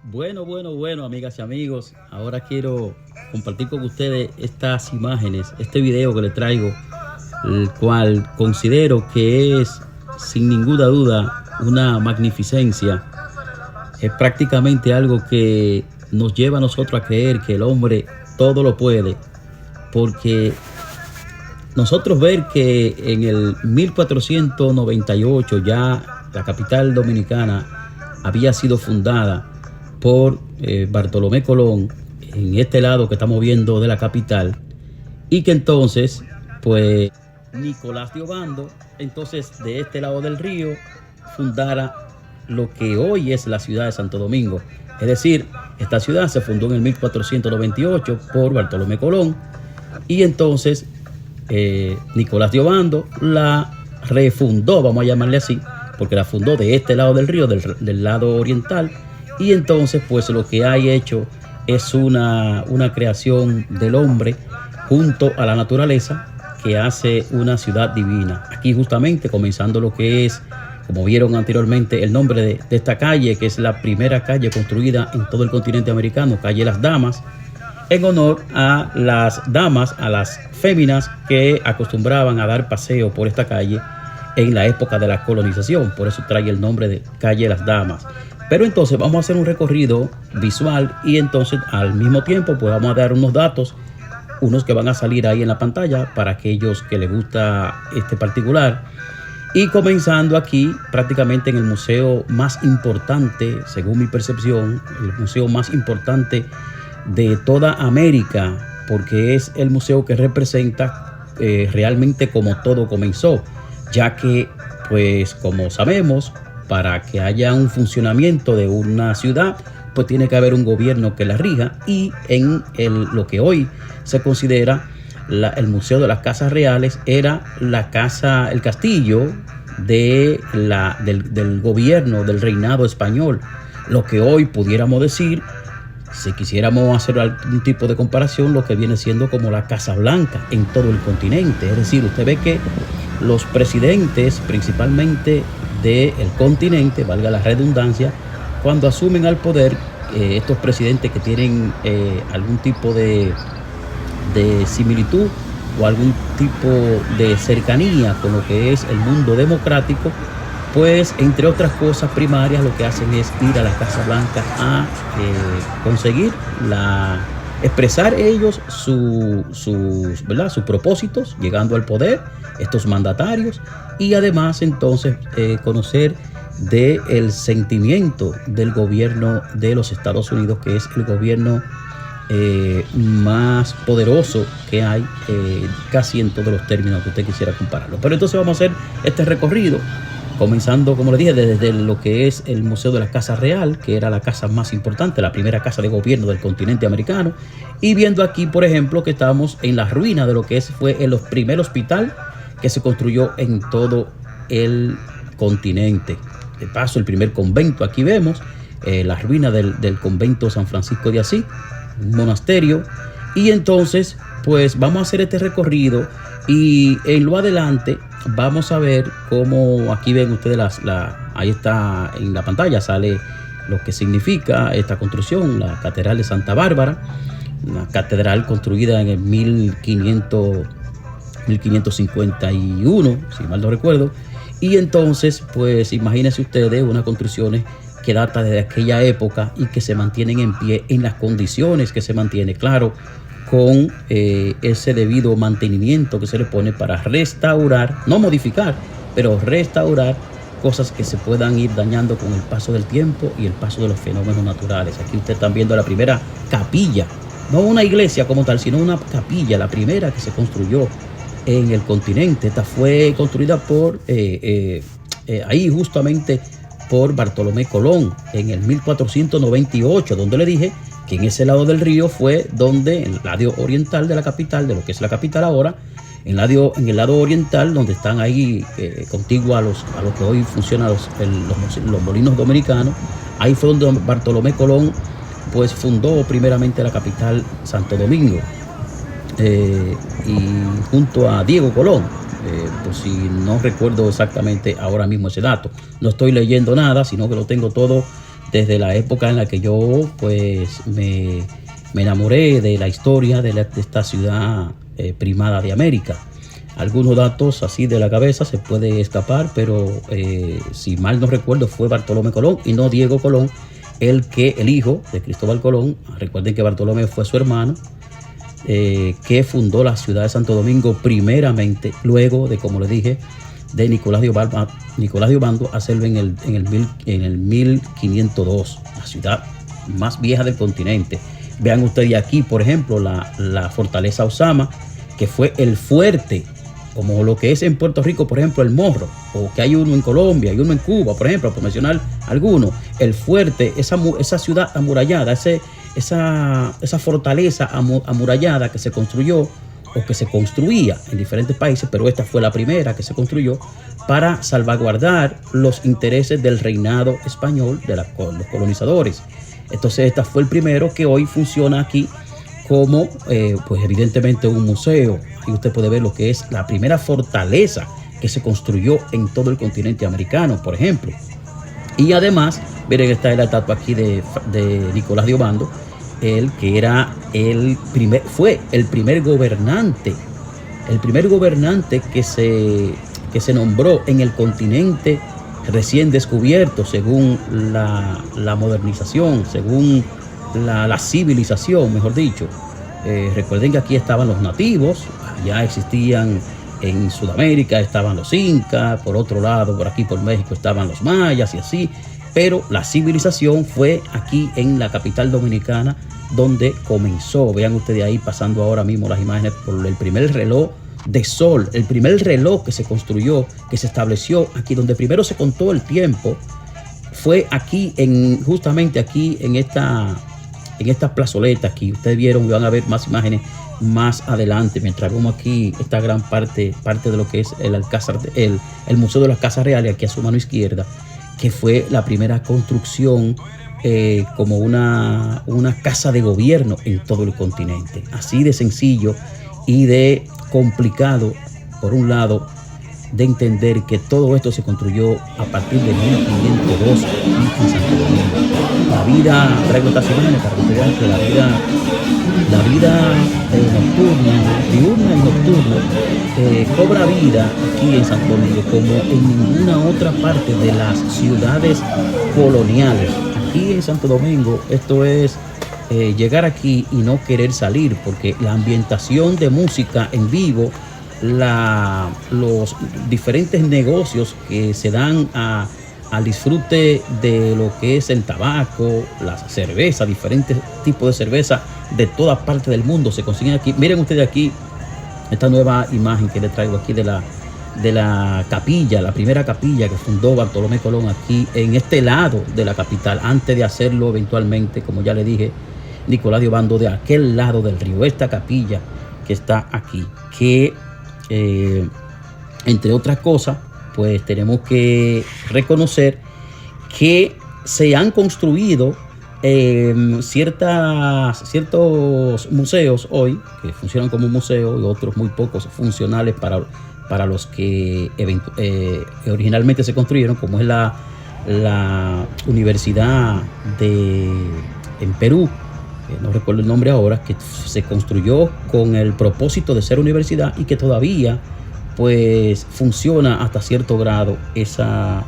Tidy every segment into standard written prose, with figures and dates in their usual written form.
Bueno, amigas y amigos. Ahora quiero compartir con ustedes estas imágenes, este video que les traigo, el cual considero que es, sin ninguna duda, una magnificencia. Es prácticamente algo que nos lleva a nosotros a creer que el hombre todo lo puede, porque nosotros ver que en el 1498 ya la capital dominicana había sido fundada por Bartolomé Colón, en este lado que estamos viendo de la capital, y que entonces pues Nicolás de Obando, entonces de este lado del río, fundara lo que hoy es la ciudad de Santo Domingo. Es decir, esta ciudad se fundó en el 1498 por Bartolomé Colón, y entonces Nicolás de Obando la refundó, vamos a llamarle así, porque la fundó de este lado del río, del lado oriental. Y entonces pues lo que hay hecho es una creación del hombre junto a la naturaleza, que hace una ciudad divina. Aquí justamente comenzando lo que es, como vieron anteriormente, el nombre de esta calle, que es la primera calle construida en todo el continente americano, calle Las Damas, en honor a las damas, a las féminas que acostumbraban a dar paseo por esta calle en la época de la colonización. Por eso trae el nombre de calle Las Damas. Pero entonces vamos a hacer un recorrido visual y entonces al mismo tiempo pues vamos a dar unos datos, unos que van a salir ahí en la pantalla para aquellos que les gusta este particular. Y comenzando aquí prácticamente en el museo más importante, según mi percepción, el museo más importante de toda América, porque es el museo que representa realmente cómo todo comenzó, ya que pues como sabemos, para que haya un funcionamiento de una ciudad, pues tiene que haber un gobierno que la rija, y en lo que hoy se considera el Museo de las Casas Reales era el castillo del gobierno, del reinado español. Lo que hoy pudiéramos decir, si quisiéramos hacer algún tipo de comparación, lo que viene siendo como la Casa Blanca en todo el continente. Es decir, usted ve que los presidentes, principalmente del continente, valga la redundancia, cuando asumen al poder, estos presidentes que tienen algún tipo de similitud o algún tipo de cercanía con lo que es el mundo democrático, pues entre otras cosas primarias lo que hacen es ir a la Casa Blanca a conseguir expresar ellos sus propósitos llegando al poder, estos mandatarios, y además entonces conocer del sentimiento del gobierno de los Estados Unidos, que es el gobierno más poderoso que hay casi en todos los términos que usted quisiera compararlo. Pero entonces vamos a hacer este recorrido comenzando, como le dije, desde lo que es el Museo de la Casa Real, que era la casa más importante, la primera casa de gobierno del continente americano, y viendo aquí, por ejemplo, que estamos en la ruina de lo que fue el primer hospital que se construyó en todo el continente. De paso, el primer convento, aquí vemos la ruina del convento San Francisco de Asís, un monasterio. Y entonces pues vamos a hacer este recorrido, y en lo adelante vamos a ver cómo aquí ven ustedes ahí está en la pantalla, sale lo que significa esta construcción, la Catedral de Santa Bárbara, una catedral construida en el 1551, si mal no recuerdo. Y entonces pues imagínense ustedes unas construcciones que data de aquella época y que se mantienen en pie en las condiciones que se mantiene, claro, con ese debido mantenimiento que se le pone para restaurar, no modificar, pero restaurar cosas que se puedan ir dañando con el paso del tiempo y el paso de los fenómenos naturales. Aquí ustedes están viendo la primera capilla, no una iglesia como tal, sino una capilla, la primera que se construyó en el continente. Esta fue construida ahí justamente por Bartolomé Colón en el 1498, donde le dije que en ese lado del río fue donde, en el lado oriental de la capital, de lo que es la capital ahora, en el lado oriental, donde están ahí contiguos a lo que hoy funcionan los molinos dominicanos, ahí fue donde Bartolomé Colón pues fundó primeramente la capital, Santo Domingo, y junto a Diego Colón, por si no recuerdo exactamente ahora mismo ese dato. No estoy leyendo nada, sino que lo tengo todo desde la época en la que yo pues me enamoré de la historia de esta ciudad primada de América. Algunos datos así de la cabeza se puede escapar, pero si mal no recuerdo fue Bartolomé Colón y no Diego Colón el hijo de Cristóbal Colón. Recuerden que Bartolomé fue su hermano, que fundó la ciudad de Santo Domingo primeramente, luego de, como les dije, de Nicolás de Obando hacerlo en el 1502, la ciudad más vieja del continente. Vean ustedes aquí, por ejemplo, la fortaleza Osama, que fue el fuerte, como lo que es en Puerto Rico, por ejemplo, el Morro, o que hay uno en Colombia y uno en Cuba, por ejemplo, por mencionar alguno. El fuerte, esa ciudad amurallada, esa fortaleza amurallada que se construyó o que se construía en diferentes países, pero esta fue la primera que se construyó para salvaguardar los intereses del reinado español, de los colonizadores. Entonces, esta fue el primero que hoy funciona aquí como, pues evidentemente, un museo. Ahí usted puede ver lo que es la primera fortaleza que se construyó en todo el continente americano, por ejemplo. Y además, miren, está la estatua aquí de Nicolás de Obando, él que era fue el primer gobernante que se nombró en el continente recién descubierto, según la modernización, según la civilización, mejor dicho. Recuerden que aquí estaban los nativos, ya existían en Sudamérica, estaban los incas, por otro lado, por aquí por México estaban los mayas y así, pero la civilización fue aquí en la capital dominicana donde comenzó. Vean ustedes ahí pasando ahora mismo las imágenes por el primer reloj de sol, el primer reloj que se construyó, que se estableció aquí, donde primero se contó el tiempo, fue aquí, justamente aquí en esta plazoleta aquí. Ustedes vieron, van a ver más imágenes más adelante, mientras vemos aquí esta gran parte de lo que es el Alcázar, el Museo de las Casas Reales, aquí a su mano izquierda, que fue la primera construcción como una casa de gobierno en todo el continente. Así de sencillo y de complicado, por un lado, de entender que todo esto se construyó a partir de 1502 en Santo Domingo. La vida, traigo estas imágenes para que ustedes vean que la vida nocturna, diurna y nocturna, cobra vida aquí en Santo Domingo como en ninguna otra parte de las ciudades coloniales. Aquí en Santo Domingo esto es llegar aquí y no querer salir, porque la ambientación de música en vivo, los diferentes negocios que se dan al disfrute de lo que es el tabaco, la cerveza, diferentes tipos de cerveza de todas partes del mundo se consiguen aquí. Miren ustedes aquí esta nueva imagen que les traigo aquí de la capilla, la primera capilla que fundó Bartolomé Colón aquí en este lado de la capital, antes de hacerlo eventualmente, como ya le dije, Nicolás de Obando, de aquel lado del río. Esta capilla que está aquí, que entre otras cosas, pues tenemos que reconocer que se han construido ciertos museos hoy que funcionan como museo, y otros muy pocos funcionales para los que originalmente se construyeron, como es la Universidad en Perú, no recuerdo el nombre ahora, que se construyó con el propósito de ser universidad y que todavía pues funciona hasta cierto grado esa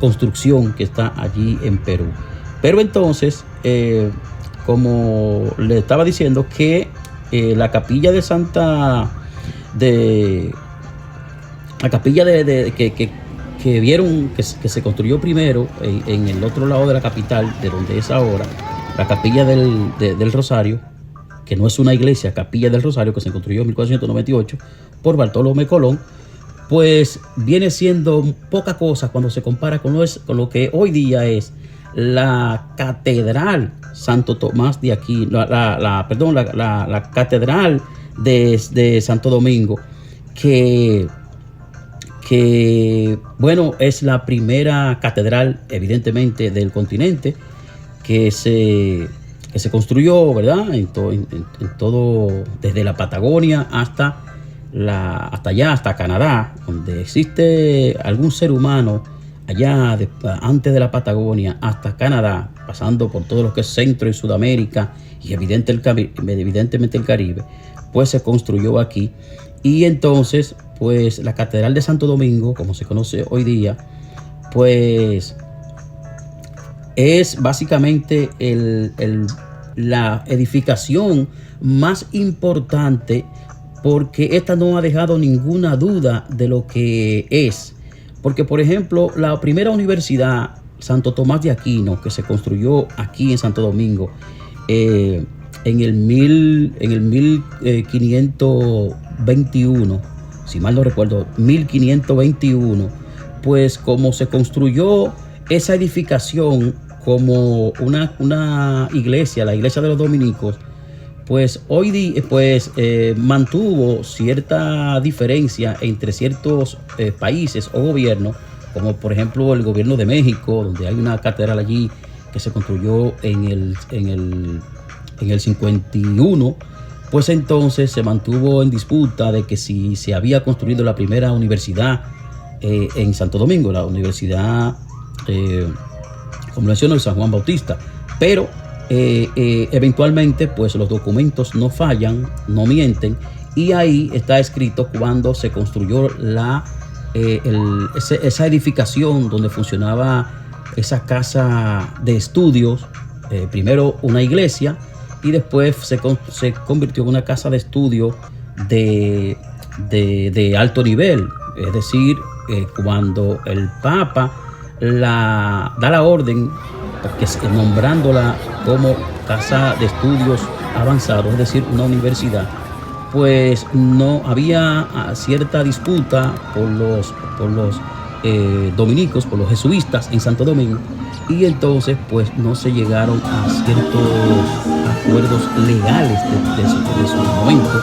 construcción que está allí en Perú. Pero entonces, como le estaba diciendo, que la capilla de que vieron que se construyó primero en el otro lado de la capital, de donde es ahora, la capilla del Rosario, que no es una iglesia, Capilla del Rosario, que se construyó en 1498 por Bartolomé Colón, pues viene siendo poca cosa cuando se compara con lo que hoy día es la Catedral Santo Tomás de aquí, la Catedral de Santo Domingo, que bueno, es la primera catedral evidentemente del continente que se construyó, ¿verdad? En todo, desde la Patagonia hasta allá, hasta Canadá, donde existe algún ser humano allá antes de la Patagonia hasta Canadá, pasando por todo lo que es Centro y Sudamérica y evidentemente el Caribe, pues se construyó aquí. Y entonces, pues la Catedral de Santo Domingo, como se conoce hoy día, pues es básicamente la edificación más importante, porque esta no ha dejado ninguna duda de lo que es. Porque, por ejemplo, la primera universidad, Santo Tomás de Aquino, que se construyó aquí en Santo Domingo en el 1521, si mal no recuerdo, 1521, pues como se construyó esa edificación como una iglesia, la iglesia de los dominicos, pues hoy día mantuvo cierta diferencia entre ciertos países o gobiernos, como por ejemplo el gobierno de México, donde hay una catedral allí que se construyó en el 51. Pues entonces se mantuvo en disputa de que si se había construido la primera universidad en Santo Domingo, la universidad, como menciono, de San Juan Bautista. Pero eventualmente pues los documentos no fallan, no mienten, y ahí está escrito cuando se construyó esa edificación donde funcionaba esa casa de estudios, primero una iglesia y después se convirtió en una casa de estudio de alto nivel. Es decir, cuando el Papa da la orden, nombrándola como casa de estudios avanzados, es decir, una universidad, pues no había cierta disputa por los dominicos, por los jesuitas en Santo Domingo, y entonces pues no se llegaron a ciertos acuerdos legales de su momento,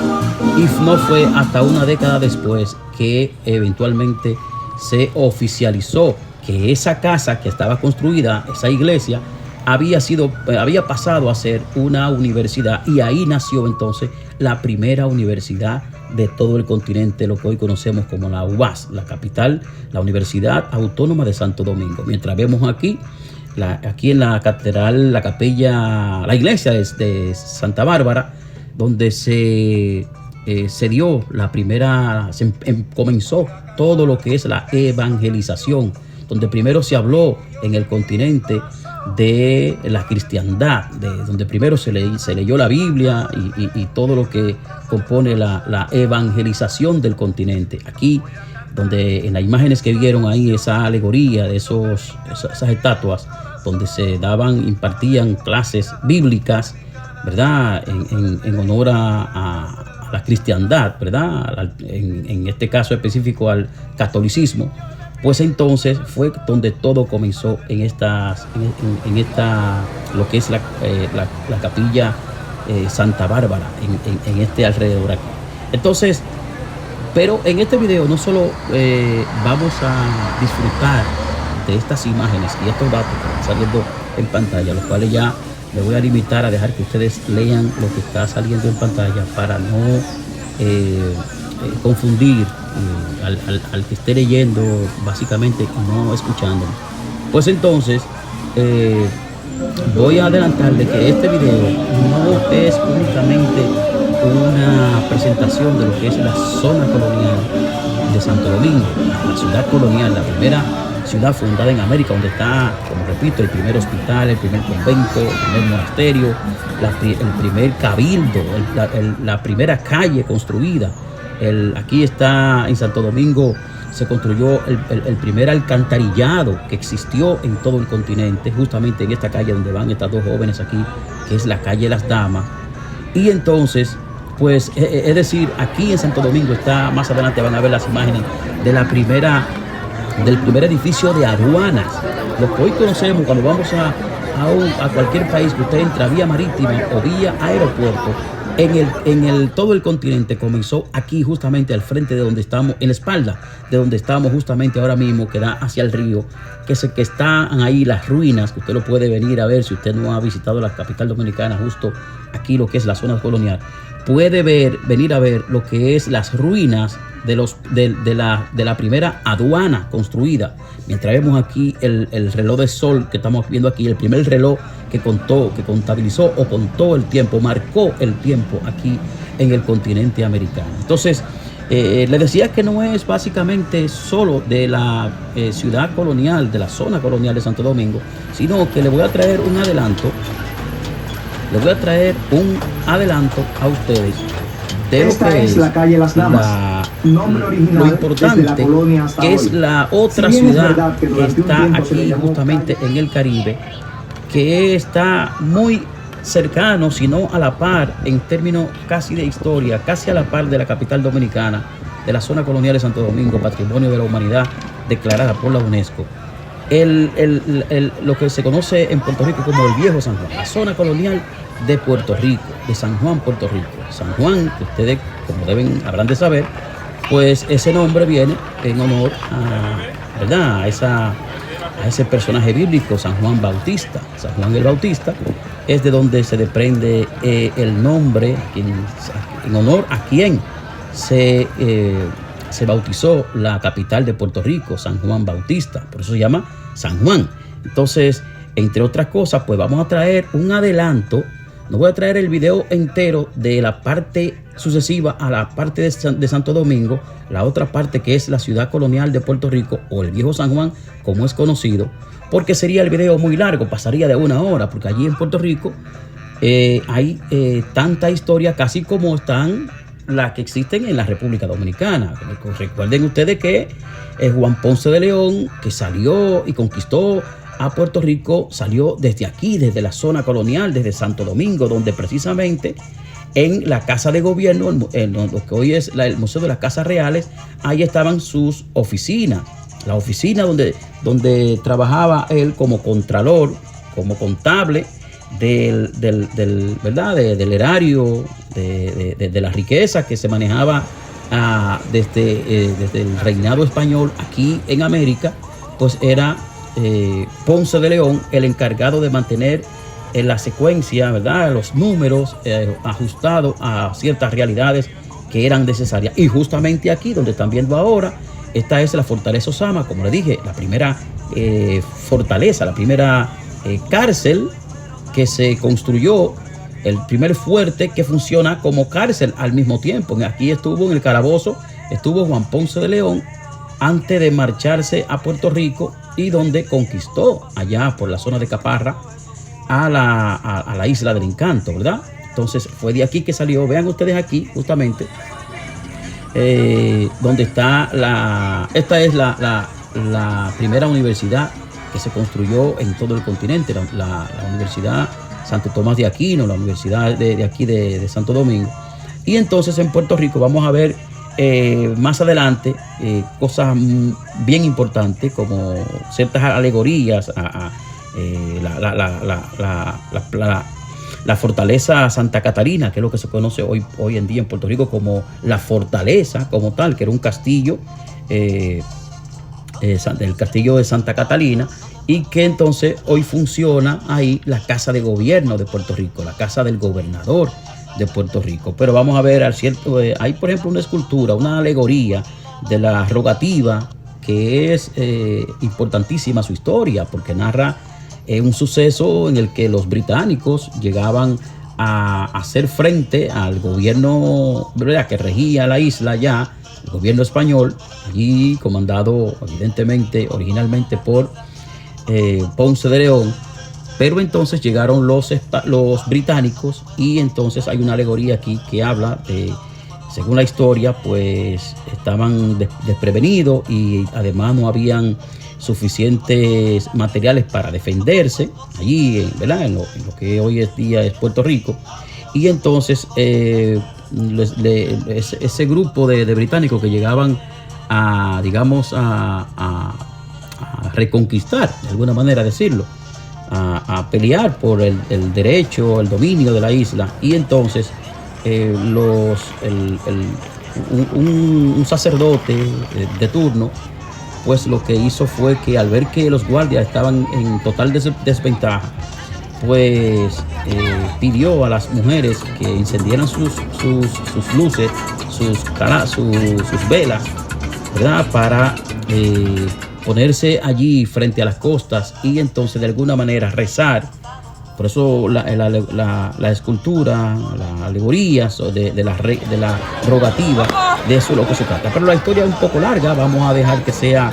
y no fue hasta una década después que eventualmente se oficializó que esa casa que estaba construida, esa iglesia, había pasado a ser una universidad, y ahí nació entonces la primera universidad de todo el continente, lo que hoy conocemos como la UAS, la capital, la Universidad Autónoma de Santo Domingo. Mientras vemos aquí en la catedral, la capilla, la iglesia de Santa Bárbara, donde se dio la primera, comenzó todo lo que es la evangelización, donde primero se habló en el continente de la cristiandad, donde primero se leyó la Biblia y todo lo que compone la evangelización del continente. Aquí, donde en las imágenes que vieron ahí, esa alegoría de esas estatuas, donde se impartían clases bíblicas, ¿verdad? En honor a la cristiandad, ¿verdad? En este caso específico al catolicismo. Pues entonces fue donde todo comenzó en lo que es la capilla Santa Bárbara, en este alrededor aquí. Entonces, pero en este video no solo vamos a disfrutar de estas imágenes y estos datos que están saliendo en pantalla, los cuales ya me voy a limitar a dejar que ustedes lean lo que está saliendo en pantalla para no confundir al que esté leyendo básicamente y no escuchando. Pues entonces voy a adelantarle que este video no es únicamente una presentación de lo que es la zona colonial de Santo Domingo, la ciudad colonial, la primera ciudad fundada en América, donde está, como repito, el primer hospital, el primer convento, el primer monasterio, el primer cabildo, la primera calle construida. Aquí está en Santo Domingo, se construyó el primer alcantarillado que existió en todo el continente, justamente en esta calle donde van estas dos jóvenes aquí, que es la calle Las Damas. Y entonces, pues, es decir, aquí en Santo Domingo está, más adelante van a ver las imágenes del primer edificio de aduanas, lo que hoy conocemos cuando vamos a cualquier país que usted entra vía marítima o vía aeropuerto. Todo el continente comenzó aquí, justamente al frente de donde estamos, en la espalda de donde estamos justamente ahora mismo, que da hacia el río, que están ahí las ruinas, que usted lo puede venir a ver si usted no ha visitado la capital dominicana, justo aquí lo que es la zona colonial. puede venir a ver lo que es las ruinas de la primera aduana construida. Mientras vemos aquí el reloj de sol que estamos viendo aquí, el primer reloj que contabilizó o contó el tiempo, marcó el tiempo aquí en el continente americano. Entonces, les decía que no es básicamente solo de la ciudad colonial, de la zona colonial de Santo Domingo, sino que le voy a traer un adelanto. Les voy a traer un adelanto a ustedes de Esta lo que es la calle Las Damas, nombre original lo importante desde la colonia hasta que hoy. es la otra Si bien es ciudad verdad que que durante un está tiempo se le aquí llamó justamente calle, en el Caribe, que está muy cercano, sino a la par en términos casi de historia, casi a la par de la capital dominicana, de la zona colonial de Santo Domingo, Patrimonio de la Humanidad declarada por la UNESCO. Lo que se conoce en Puerto Rico como el Viejo San Juan, la zona colonial de Puerto Rico, de San Juan, Puerto Rico. San Juan, que ustedes, como habrán de saber, pues ese nombre viene en honor a, ¿verdad?, a ese personaje bíblico, San Juan Bautista. San Juan el Bautista es de donde se desprende el nombre en honor a quien se bautizó la capital de Puerto Rico, San Juan Bautista. Por eso se llama San Juan. Entonces, entre otras cosas, pues vamos a traer un adelanto. No voy a traer el video entero de la parte sucesiva a la parte de Santo Domingo, la otra parte que es la ciudad colonial de Puerto Rico o el Viejo San Juan, como es conocido, porque sería el video muy largo, pasaría de 1 hora, porque allí en Puerto Rico hay tanta historia, casi como están las que existen en la República Dominicana. Recuerden ustedes que Juan Ponce de León, que salió y conquistó a Puerto Rico, salió desde aquí, desde la zona colonial, desde Santo Domingo, donde precisamente en la Casa de Gobierno, en lo que hoy es el Museo de las Casas Reales, ahí estaban sus oficinas. La oficina donde trabajaba él como contralor, como contable ¿verdad?, del erario, de la riqueza que se manejaba desde el reinado español aquí en América, pues era Ponce de León el encargado de mantener la secuencia, ¿verdad?, los números ajustados a ciertas realidades que eran necesarias. Y justamente aquí, donde están viendo ahora, esta es la Fortaleza Osama, como le dije, la primera fortaleza, la primera cárcel que se construyó, el primer fuerte que funciona como cárcel al mismo tiempo. Aquí estuvo en el calabozo, estuvo Juan Ponce de León antes de marcharse a Puerto Rico, y donde conquistó allá por la zona de Caparra a la Isla del Encanto, ¿verdad? Entonces fue de aquí que salió. Vean ustedes aquí justamente donde está esta es la primera universidad que se construyó en todo el continente, la Universidad Santo Tomás de Aquino, la Universidad de aquí de Santo Domingo. Y entonces en Puerto Rico vamos a ver más adelante cosas bien importantes, como ciertas alegorías a la fortaleza Santa Catalina, que es lo que se conoce hoy en día en Puerto Rico como la fortaleza como tal, que era un castillo, el castillo de Santa Catalina, y que entonces hoy funciona ahí la Casa de Gobierno de Puerto Rico, la Casa del Gobernador de Puerto Rico. Pero vamos a ver, hay por ejemplo una escultura, una alegoría de la rogativa, que es importantísima su historia, porque narra un suceso en el que los británicos llegaban a hacer frente al gobierno, ¿verdad?, que regía la isla ya, el gobierno español, allí comandado evidentemente originalmente por Ponce de León. Pero entonces llegaron los británicos, y entonces hay una alegoría aquí que habla de, según la historia, pues estaban desprevenidos y además no habían suficientes materiales para defenderse allí, ¿verdad?, en lo que hoy en día es Puerto Rico. Y entonces ese grupo de británicos que llegaban a, digamos, a reconquistar, de alguna manera decirlo, a pelear por el derecho, el dominio de la isla. Y entonces un sacerdote de turno, pues lo que hizo fue que, al ver que los guardias estaban en total desventaja, pues pidió a las mujeres que encendieran sus luces, sus velas, ¿verdad? Para ponerse allí frente a las costas y entonces de alguna manera rezar. Por eso la escultura, la alegoría de la rogativa, de eso es lo que se trata. Pero la historia es un poco larga, vamos a dejar que sea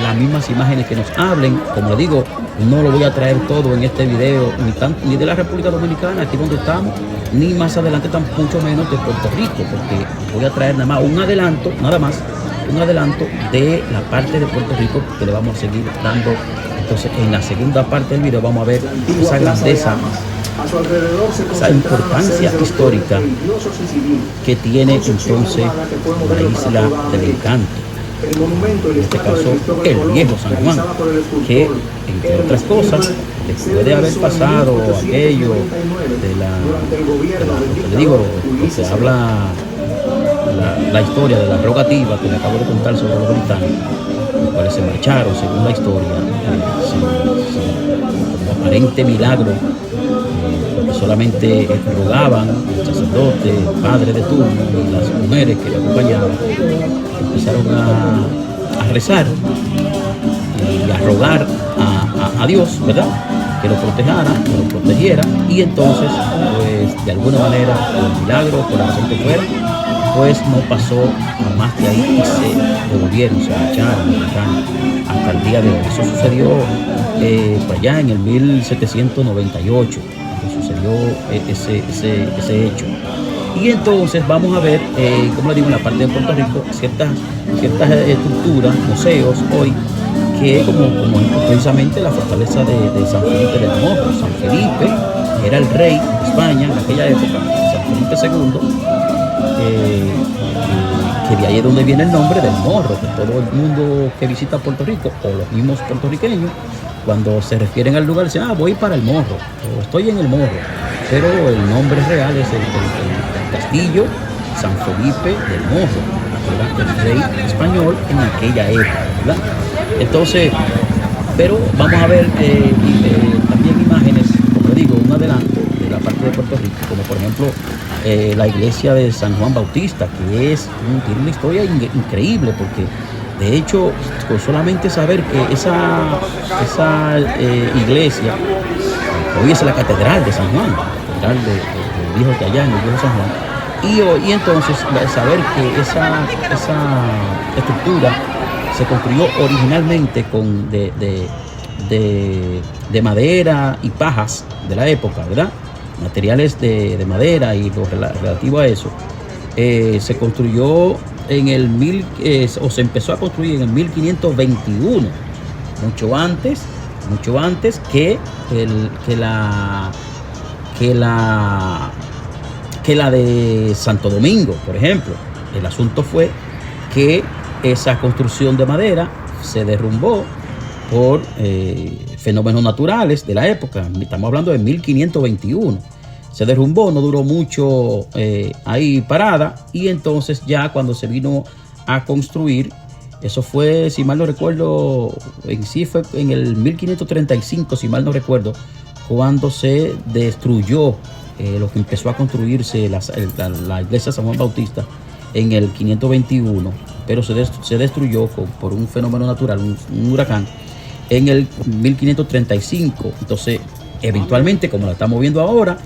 las mismas imágenes que nos hablen. Como le digo, no lo voy a traer todo en este video, ni de la República Dominicana, aquí donde estamos, ni más adelante, mucho menos de Puerto Rico, porque voy a traer nada más un adelanto de la parte de Puerto Rico que le vamos a seguir dando. Entonces, en la segunda parte del video vamos a ver esa grandeza, esa importancia histórica que tiene entonces la isla del Encanto. En este caso, el viejo San Juan, que entre otras cosas, después de haber pasado aquello le digo, se habla la historia de la rogativa que le acabo de contar sobre los británicos, los cuales se marcharon, según la historia, como aparente milagro, porque solamente rogaban el sacerdote, el padre de turno y las mujeres que le acompañaban, empezaron a rezar y a rogar a Dios, ¿verdad?, que lo protegiera, y entonces, pues, de alguna manera, por el milagro, por la razón que fuera, pues no pasó más de ahí y se devolvieron, se marcharon hasta el día de hoy. Eso sucedió pues allá en el 1798, cuando sucedió ese hecho. Y entonces vamos a ver, como le digo, en la parte de Puerto Rico, ciertas estructuras, museos hoy, que como precisamente la fortaleza de San Felipe del Morro. San Felipe era el rey de España en aquella época, San Felipe II, que de ahí es donde viene el nombre del Morro, que todo el mundo que visita Puerto Rico, o los mismos puertorriqueños, cuando se refieren al lugar, dicen, voy para el Morro, o estoy en el Morro, pero el nombre real es el castillo San Felipe del Morro, que era el rey español en aquella época, ¿verdad? Entonces, pero vamos a ver también imágenes, como digo, un adelanto de la parte de Puerto Rico, como por ejemplo la iglesia de San Juan Bautista, que tiene una historia increíble, porque de hecho, con solamente saber que esa iglesia hoy es la catedral de San Juan, la catedral del viejo de allá, en el viejo San Juan, y entonces saber que esa estructura se construyó originalmente de madera y pajas de la época, ¿verdad? Materiales de madera y lo relativo a eso. Se construyó se empezó a construir en el 1521, mucho antes que la de Santo Domingo, por ejemplo. El asunto fue que esa construcción de madera se derrumbó por fenómenos naturales de la época. Estamos hablando de 1521. Se derrumbó, no duró mucho ahí parada, y entonces ya cuando se vino a construir, eso fue, si mal no recuerdo, fue en el 1535, si mal no recuerdo, cuando se destruyó lo que empezó a construirse la iglesia de San Juan Bautista en el 521, pero se destruyó por un fenómeno natural, un huracán, en el 1535. Entonces, eventualmente, como la estamos viendo ahora,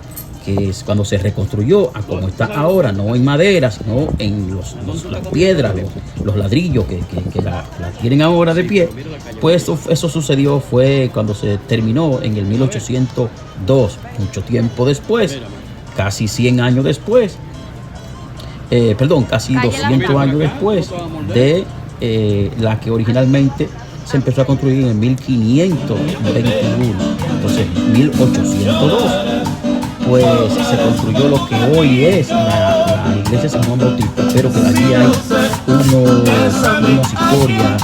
que es cuando se reconstruyó a como está ahora, no en madera, sino en las piedras, los ladrillos que la tienen ahora de pie, pues eso sucedió, fue cuando se terminó en el 1802, mucho tiempo después, casi 100 años después, casi 200 años después de la que originalmente se empezó a construir en el 1521. Entonces, 1802, pues se construyó lo que hoy es la iglesia de San Juan Bautista, pero que allí hay unas historias,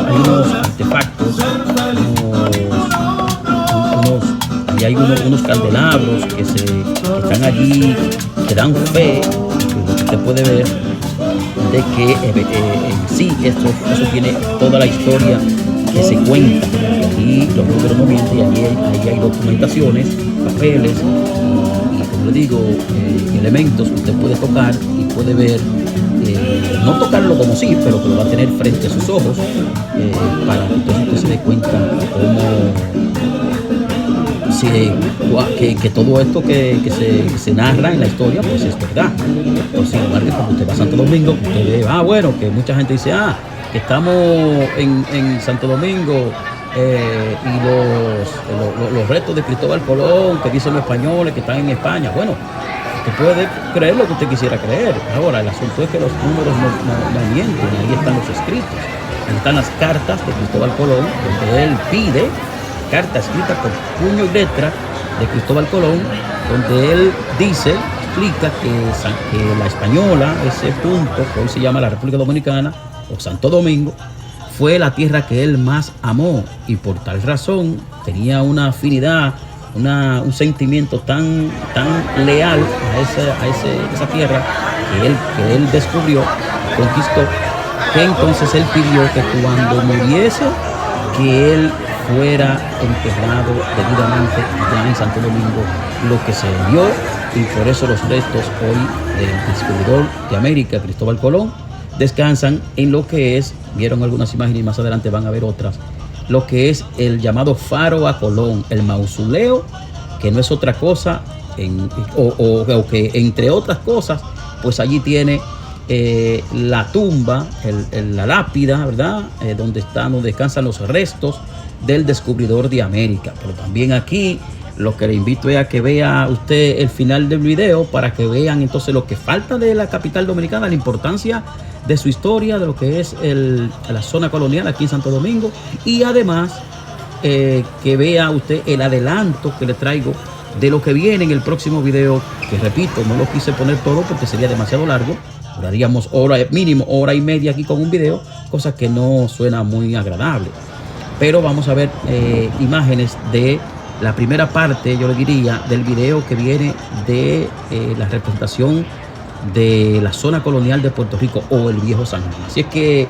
hay unos artefactos, y hay unos candelabros que están allí, que dan fe, que usted puede ver, de que en sí eso tiene toda la historia que se cuentan. Aquí los números no mienten, y ahí hay documentaciones, papeles y como le digo, elementos que usted puede tocar y puede ver. No tocarlo como sí, pero que lo va a tener frente a sus ojos para que entonces usted se dé cuenta cómo que todo esto que se narra en la historia pues es verdad. Entonces, sin embargo, cuando usted va a Santo Domingo, usted ve, bueno, que mucha gente dice, que estamos en Santo Domingo y los restos de Cristóbal Colón, que dicen los españoles que están en España. Bueno, usted puede creer lo que usted quisiera creer. Ahora, el asunto es que los números no mienten, ahí están los escritos. Ahí están las cartas de Cristóbal Colón, donde él pide, carta escrita por puño y letra de Cristóbal Colón, donde él explica que la Española, ese punto que hoy se llama la República Dominicana o Santo Domingo, fue la tierra que él más amó y por tal razón tenía una afinidad, un sentimiento tan leal a esa tierra que él descubrió, conquistó, que entonces él pidió que cuando muriese, que él fuera enterrado debidamente allá en Santo Domingo, lo que se dio, y por eso los restos hoy del descubridor de América, Cristóbal Colón, descansan en lo que es, vieron algunas imágenes y más adelante van a ver otras, lo que es el llamado Faro a Colón, el mausoleo, que no es otra cosa, o que entre otras cosas, pues allí tiene la tumba, la lápida, ¿verdad? Donde descansan los restos del descubridor de América. Pero también aquí lo que le invito es a que vea usted el final del video para que vean entonces lo que falta de la capital dominicana, la importancia de su historia, de lo que es la zona colonial aquí en Santo Domingo, y además que vea usted el adelanto que le traigo de lo que viene en el próximo video, que repito, no lo quise poner todo porque sería demasiado largo, duraríamos mínimo hora y media aquí con un video, cosa que no suena muy agradable. Pero vamos a ver imágenes de la primera parte, yo le diría, del video que viene de la representación de la zona colonial de Puerto Rico o el Viejo San Juan. Así es que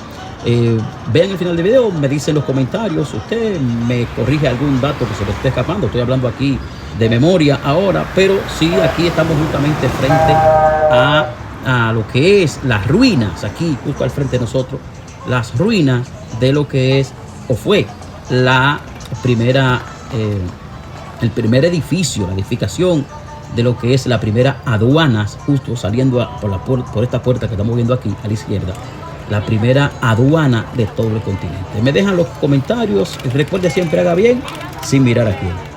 vean el final del video, me dicen en los comentarios, usted me corrige algún dato que se le esté escapando. Estoy hablando aquí de memoria ahora, pero sí, aquí estamos justamente frente a lo que es las ruinas, aquí justo al frente de nosotros, las ruinas de lo que es o fue la primera, el primer edificio, la edificación de lo que es la primera aduanas, justo saliendo por esta puerta que estamos viendo aquí a la izquierda, la primera aduana de todo el continente. Me dejan los comentarios, recuerde siempre haga bien sin mirar a quién.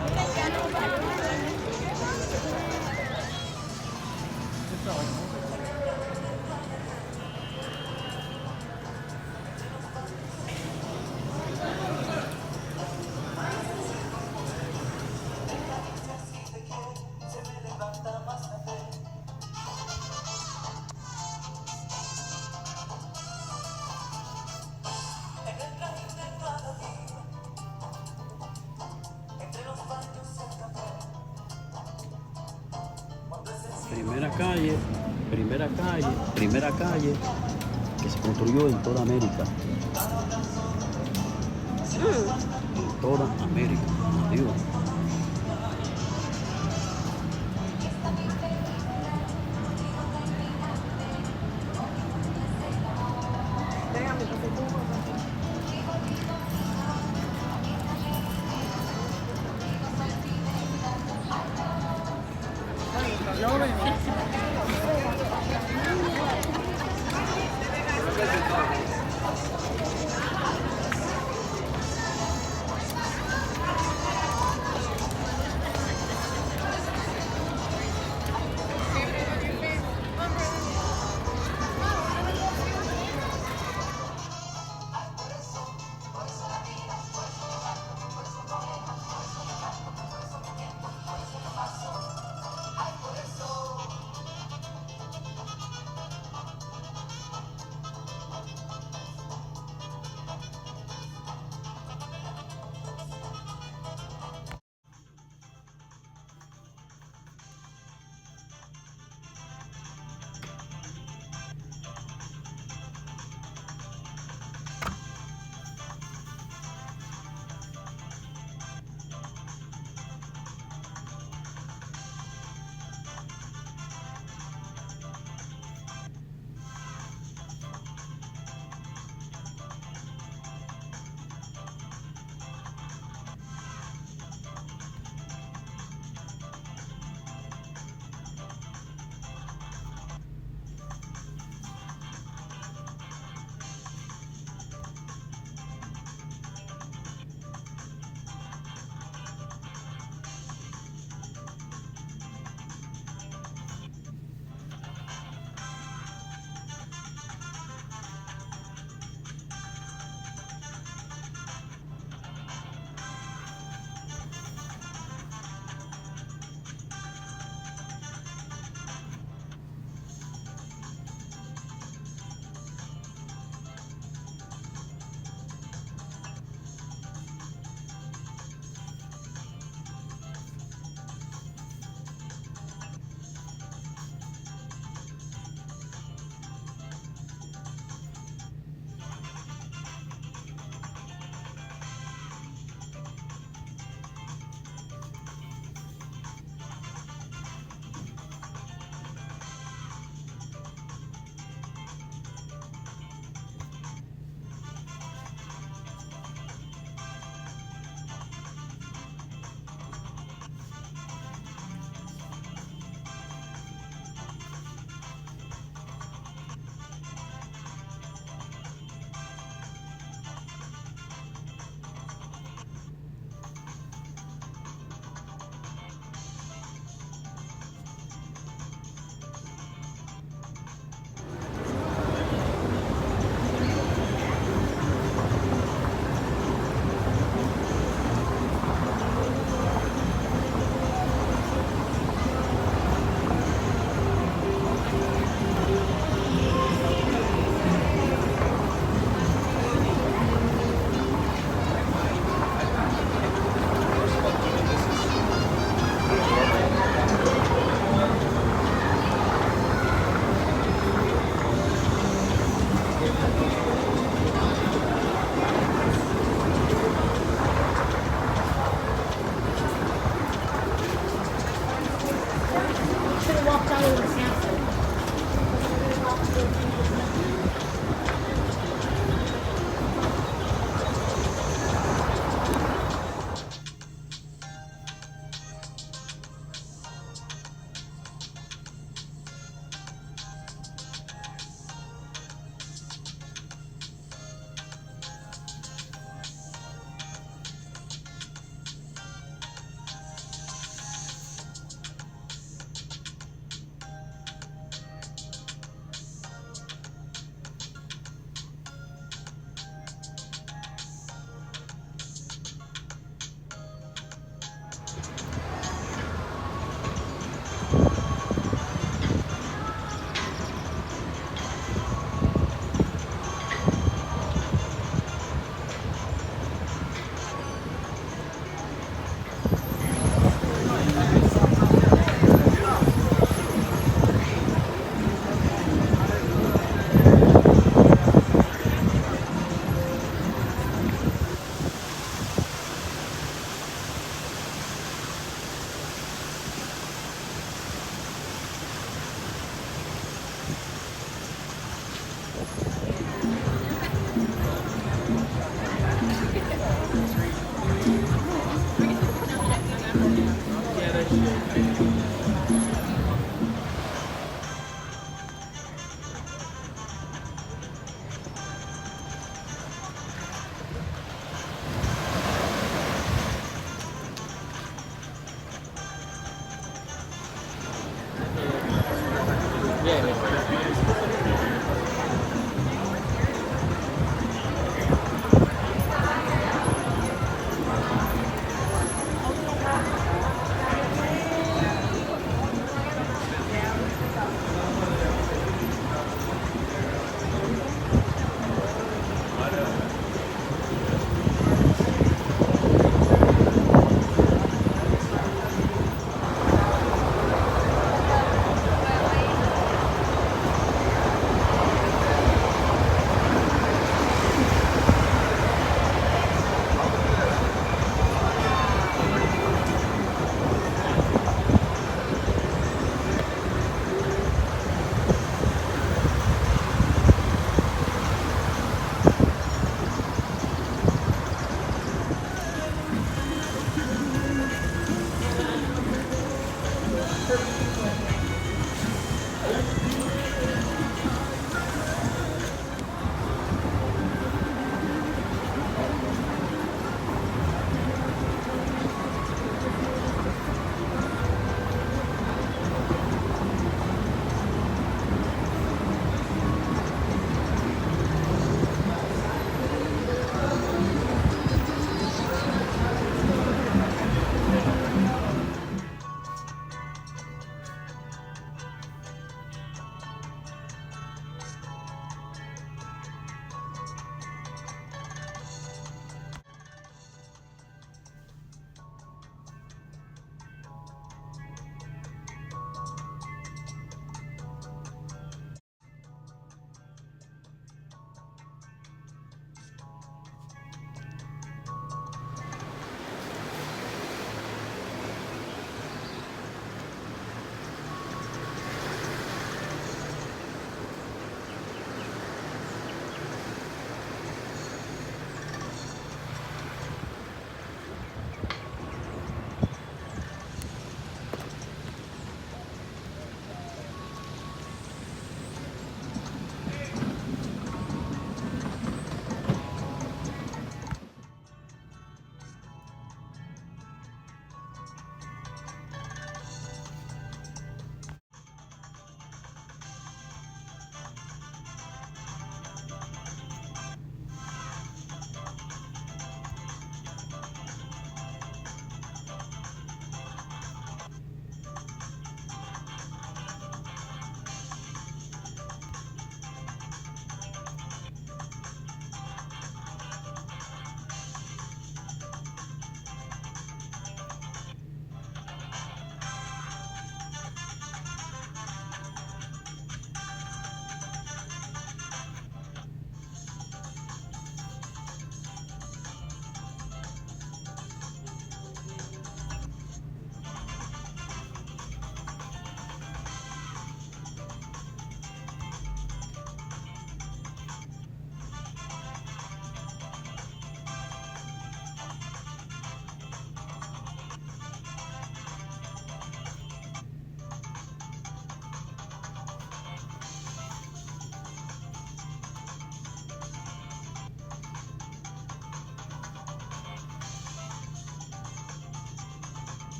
Primera calle que se construyó en toda América. En toda América, digo. Yo